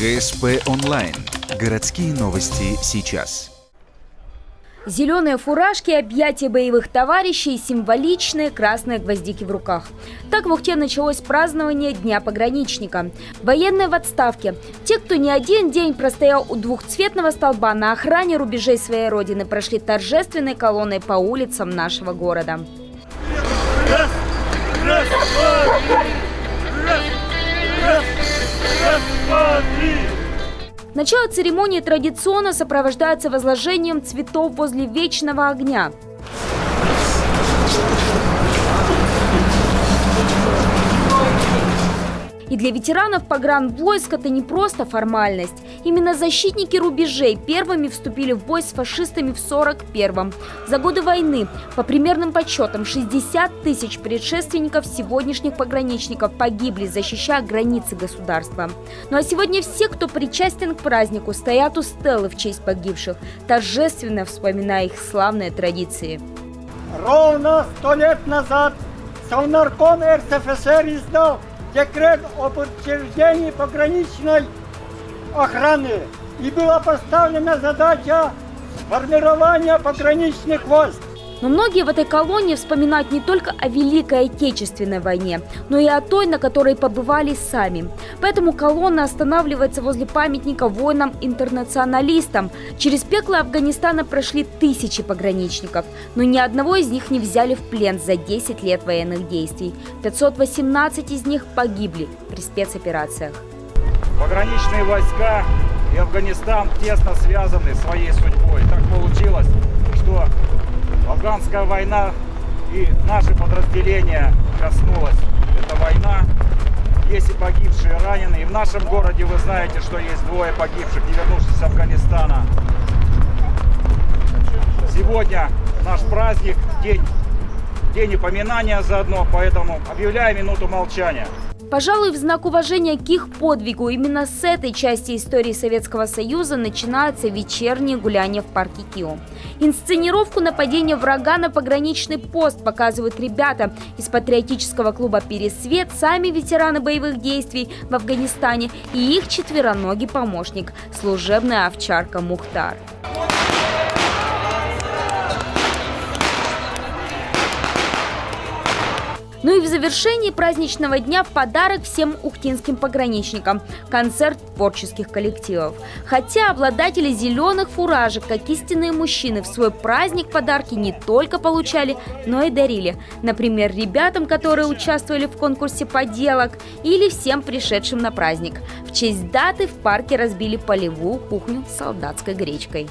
ГСП онлайн. Городские новости сейчас. Зеленые фуражки, объятия боевых товарищей и символичные красные гвоздики в руках. Так в Ухте началось празднование Дня пограничника. Военные в отставке. Те, кто не один день простоял у двухцветного столба на охране рубежей своей родины, прошли торжественной колонной по улицам нашего города. Начало церемонии традиционно сопровождается возложением цветов возле вечного огня. И для ветеранов погранвойск это не просто формальность. Именно защитники рубежей первыми вступили в бой с фашистами в 1941-м. За годы войны, по примерным подсчетам, 60 тысяч предшественников сегодняшних пограничников погибли, защищая границы государства. Ну а сегодня все, кто причастен к празднику, стоят у стелы в честь погибших, торжественно вспоминая их славные традиции. Ровно 100 лет назад Совнарком РСФСР издал декрет об учреждении пограничной охраны, и была поставлена задача формирования пограничных войск. Но многие в этой колонии вспоминают не только о Великой Отечественной войне, но и о той, на которой побывали сами. Поэтому колонна останавливается возле памятника воинам-интернационалистам. Через пекло Афганистана прошли тысячи пограничников, но ни одного из них не взяли в плен за 10 лет военных действий. 518 из них погибли при спецоперациях. Пограничные войска и Афганистан тесно связаны своей судьбой. Так получилось, что афганская война и наши подразделения коснулась. Эта война, есть и погибшие, и раненые. И в нашем городе вы знаете, что есть двое погибших, не вернувшихся с Афганистана. Сегодня наш праздник, день упоминания заодно, поэтому объявляю минуту молчания. Пожалуй, в знак уважения к их подвигу именно с этой части истории Советского Союза начинается вечернее гуляние в парке Кио. Инсценировку нападения врага на пограничный пост показывают ребята из патриотического клуба «Пересвет», сами ветераны боевых действий в Афганистане и их четвероногий помощник – служебная овчарка Мухтар. Ну и в завершении праздничного дня в подарок всем ухтинским пограничникам – концерт творческих коллективов. Хотя обладатели зеленых фуражек, как истинные мужчины, в свой праздник подарки не только получали, но и дарили. Например, ребятам, которые участвовали в конкурсе поделок, или всем пришедшим на праздник. В честь даты в парке разбили полевую кухню с солдатской гречкой.